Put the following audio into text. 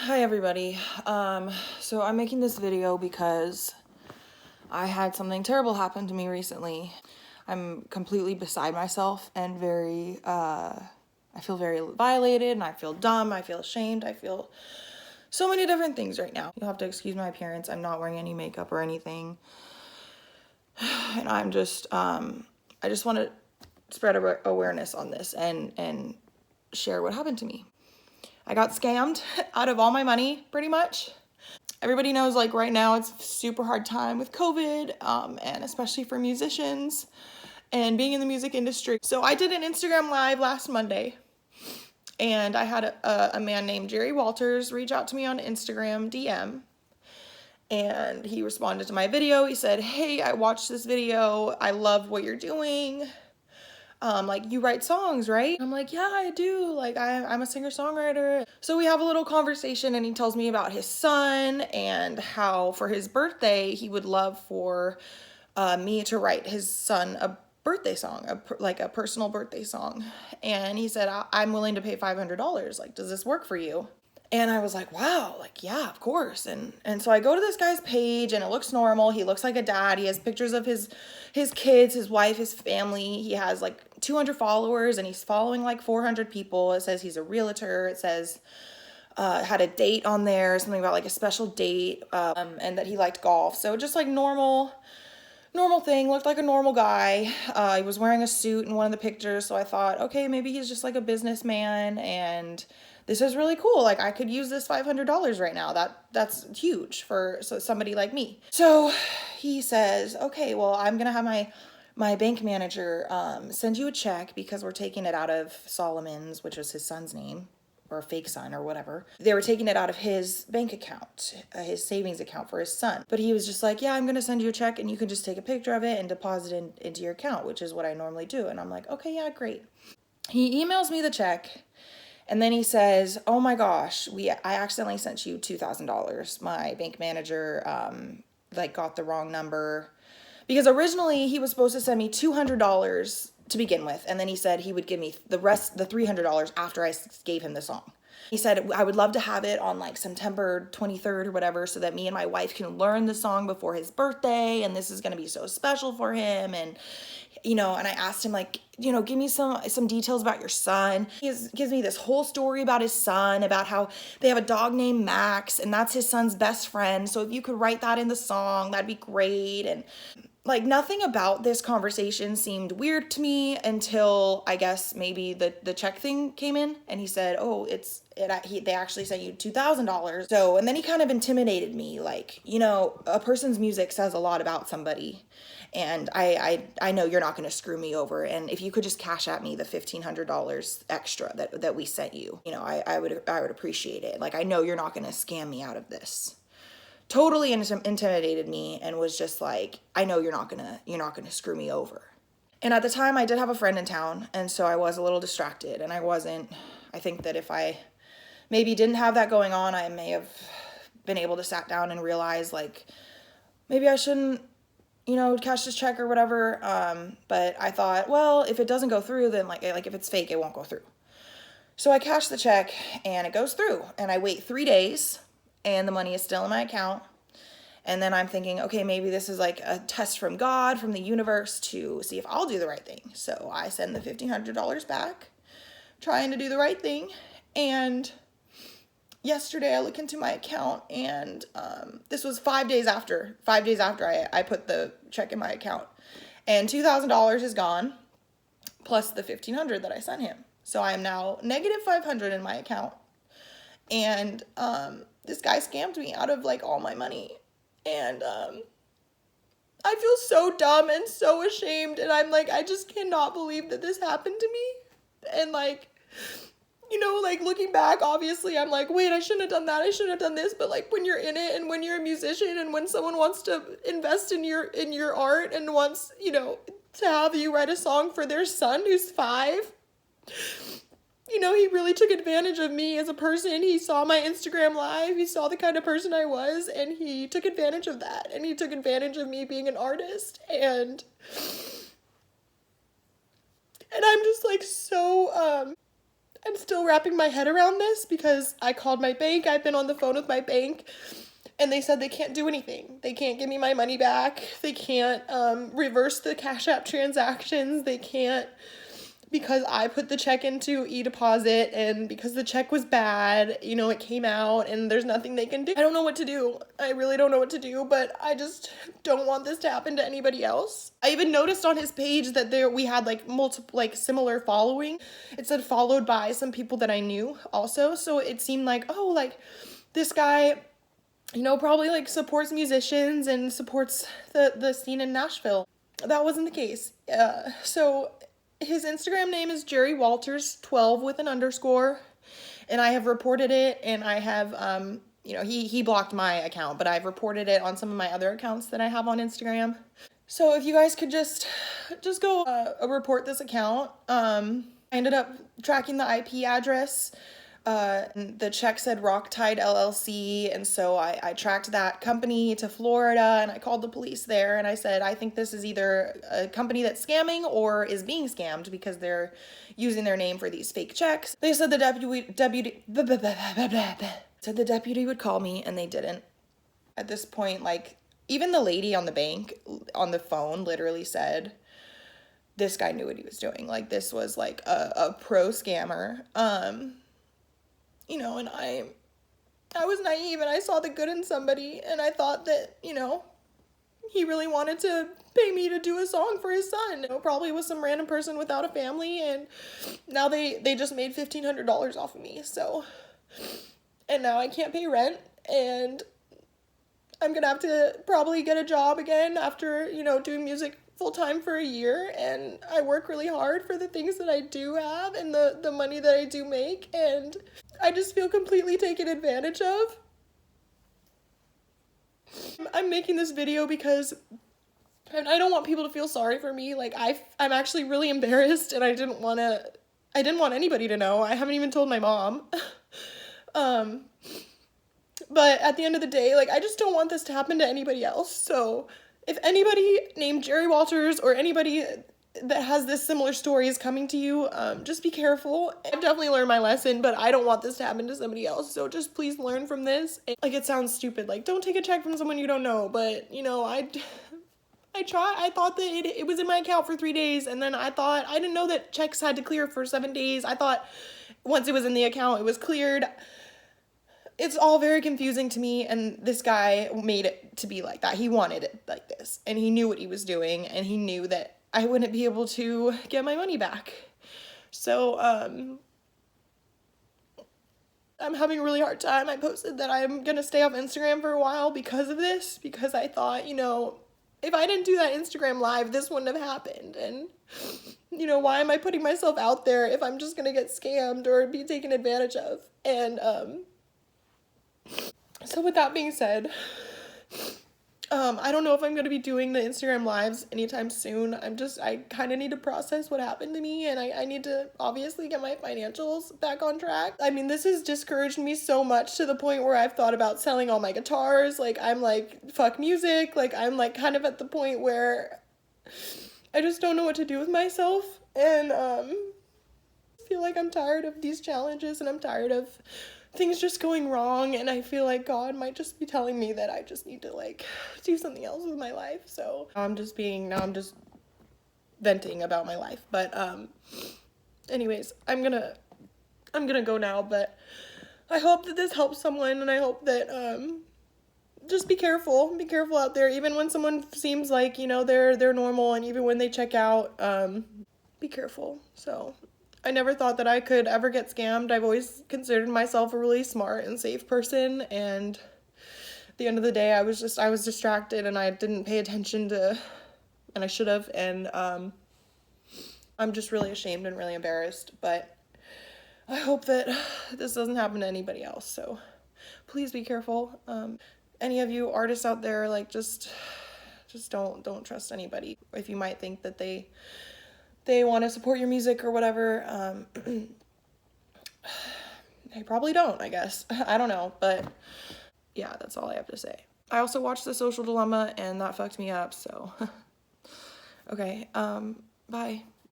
Hi everybody. So I'm making this video because I had something terrible happen to me recently. I'm completely beside myself and I feel very violated and I feel dumb, I feel ashamed, I feel so many different things right now. You'll have to excuse my appearance. I'm not wearing any makeup or anything. And I just want to spread awareness on this and share what happened to me. I got scammed out of all my money, pretty much. Everybody knows, like, right now it's a super hard time with COVID, and especially for musicians and being in the music industry. So I did an Instagram live last Monday, and I had a man named Jerry Walters reach out to me on Instagram DM, and he responded to my video. He said, "Hey, I watched this video. I love what you're doing. Like, you write songs, right?" I'm like, "Yeah, I do. Like, I'm a singer-songwriter." So we have a little conversation and he tells me about his son and how for his birthday, he would love for me to write his son a birthday song, like a personal birthday song. And he said, "I'm willing to pay $500. Like, does this work for you?" And I was like, wow, like, yeah, of course. And so I go to this guy's page and it looks normal. He looks like a dad. He has pictures of his kids, his wife, his family. He has like 200 followers and he's following like 400 people. It says he's a realtor. It says had a date on there, something about like a special date, and that he liked golf. So just like normal thing, looked like a normal guy. He was wearing a suit in one of the pictures, so I thought, okay, maybe he's just like a businessman and this is really cool. Like, I could use this $500 right now. That's huge for somebody like me. So he says, "Okay, well, I'm gonna have my bank manager send you a check because we're taking it out of Solomon's, which was his son's name, or a fake son or whatever. They were taking it out of his bank account, his savings account for his son. But he was just like, "Yeah, I'm going to send you a check and you can just take a picture of it and deposit into your account," which is what I normally do. And I'm like, "Okay, yeah, great." He emails me the check and then he says, "Oh my gosh, I accidentally sent you $2,000. My bank manager got the wrong number." Because originally he was supposed to send me $200 to begin with, and then he said he would give me the rest, the $300, after I gave him the song. He said, "I would love to have it on like September 23rd or whatever so that me and my wife can learn the song before his birthday, and this is going to be so special for him." And and I asked him, like, "Give me some details about your son." He gives me this whole story about his son, about how they have a dog named Max and that's his son's best friend. So if you could write that in the song, that'd be great. And like, nothing about this conversation seemed weird to me until I guess maybe the check thing came in and he said, "Oh, they actually sent you $2,000. So, and then he kind of intimidated me, like, a person's music says a lot about somebody. And I know you're not going to screw me over. And if you could just cash at me the $1,500 extra that we sent you, I would appreciate it. Like, I know you're not going to scam me out of this." Totally intimidated me and was just like, "I know you're not gonna screw me over." And at the time I did have a friend in town, and so I was a little distracted, and I think that if I maybe didn't have that going on, I may have been able to sat down and realize, like, maybe I shouldn't, cash this check or whatever. But I thought, well, if it doesn't go through, then like if it's fake, it won't go through. So I cash the check and it goes through, and I wait 3 days and the money is still in my account. And then I'm thinking, okay, maybe this is like a test from God, from the universe, to see if I'll do the right thing. So I send the $1,500 back, trying to do the right thing. And yesterday I look into my account, and this was 5 days after. 5 days after I put the check in my account. And $2,000 is gone, plus the $1,500 that I sent him. So I am now negative $500 in my account. And this guy scammed me out of like all my money. And I feel so dumb and so ashamed, and I'm like, I just cannot believe that this happened to me. And like, like, looking back, obviously I'm like, wait, I shouldn't have done that, I shouldn't have done this. But like, when you're in it and when you're a musician and when someone wants to invest in your art and wants, to have you write a song for their son who's 5, he really took advantage of me as a person. He saw my Instagram live, he saw the kind of person I was, and he took advantage of that. And he took advantage of me being an artist. And I'm just like so, I'm still wrapping my head around this because I called my bank. I've been on the phone with my bank and they said they can't do anything. They can't give me my money back. They can't reverse the Cash App transactions. They can't, because I put the check into e-deposit and because the check was bad, you know, it came out and there's nothing they can do. I don't know what to do. I really don't know what to do, but I just don't want this to happen to anybody else. I even noticed on his page that we had like multiple, like similar following. It said followed by some people that I knew also. So it seemed like, oh, like this guy, you know, probably like supports musicians and supports the scene in Nashville. That wasn't the case. So his Instagram name is Jerry Walters 12 with an underscore, and I have reported it, and I have you know, he blocked my account, but I've reported it on some of my other accounts that I have on Instagram. So if you guys could just go report this account. I ended up tracking the IP address. The check said Rocktide LLC, and so I tracked that company to Florida, and I called the police there, and I said, I think this is either a company that's scamming or is being scammed because they're using their name for these fake checks. They said the deputy would call me, and they didn't. At this point, like, even the lady on the bank on the phone literally said, this guy knew what he was doing. Like, this was like a pro scammer. You know, and I was naive and I saw the good in somebody and I thought that, you know, he really wanted to pay me to do a song for his son. You know, probably was some random person without a family, and now they just made $1,500 off of me. So, and now I can't pay rent, and I'm gonna have to probably get a job again after, you know, doing music full-time for a year, and I work really hard for the things that I do have and the money that I do make, and I just feel completely taken advantage of. I'm making this video because I don't want people to feel sorry for me. Like, I'm actually really embarrassed, and I didn't want anybody to know. I haven't even told my mom. But at the end of the day, like, I just don't want this to happen to anybody else. So if anybody named Jerry Walters or anybody that has this similar story is coming to you, just be careful. I've definitely learned my lesson, but I don't want this to happen to somebody else. So just please learn from this. Like, it sounds stupid. Like, don't take a check from someone you don't know. But, you know, I thought that it was in my account for 3 days. And then I didn't know that checks had to clear for 7 days. I thought once it was in the account, it was cleared. It's all very confusing to me, and this guy made it to be like that. He wanted it like this, and he knew what he was doing, and he knew that I wouldn't be able to get my money back. So, I'm having a really hard time. I posted that I'm gonna stay off Instagram for a while because of this, because I thought, you know, if I didn't do that Instagram live, this wouldn't have happened, and, you know, why am I putting myself out there if I'm just gonna get scammed or be taken advantage of? And, so with that being said, I don't know if I'm going to be doing the Instagram lives anytime soon. I kind of need to process what happened to me, and I need to obviously get my financials back on track. I mean, this has discouraged me so much to the point where I've thought about selling all my guitars. Like, I'm like, fuck music. Like, I'm like kind of at the point where I just don't know what to do with myself, and I feel like I'm tired of these challenges, and I'm tired of things just going wrong, and I feel like God might just be telling me that I just need to, like, do something else with my life. So now I'm just venting about my life. But anyways, I'm gonna go now, but I hope that this helps someone, and I hope that just be careful out there, even when someone seems like, you know, they're normal, and even when they check out, be careful. So I never thought that I could ever get scammed. I've always considered myself a really smart and safe person, and at the end of the day, I was distracted, and I didn't pay attention to, and I should have, and I'm just really ashamed and really embarrassed, but I hope that this doesn't happen to anybody else. So please be careful. Any of you artists out there, like, just don't trust anybody. If you might think that they want to support your music or whatever, they probably don't, I guess. I don't know, but yeah, that's all I have to say. I also watched The Social Dilemma, and that fucked me up, so okay, bye.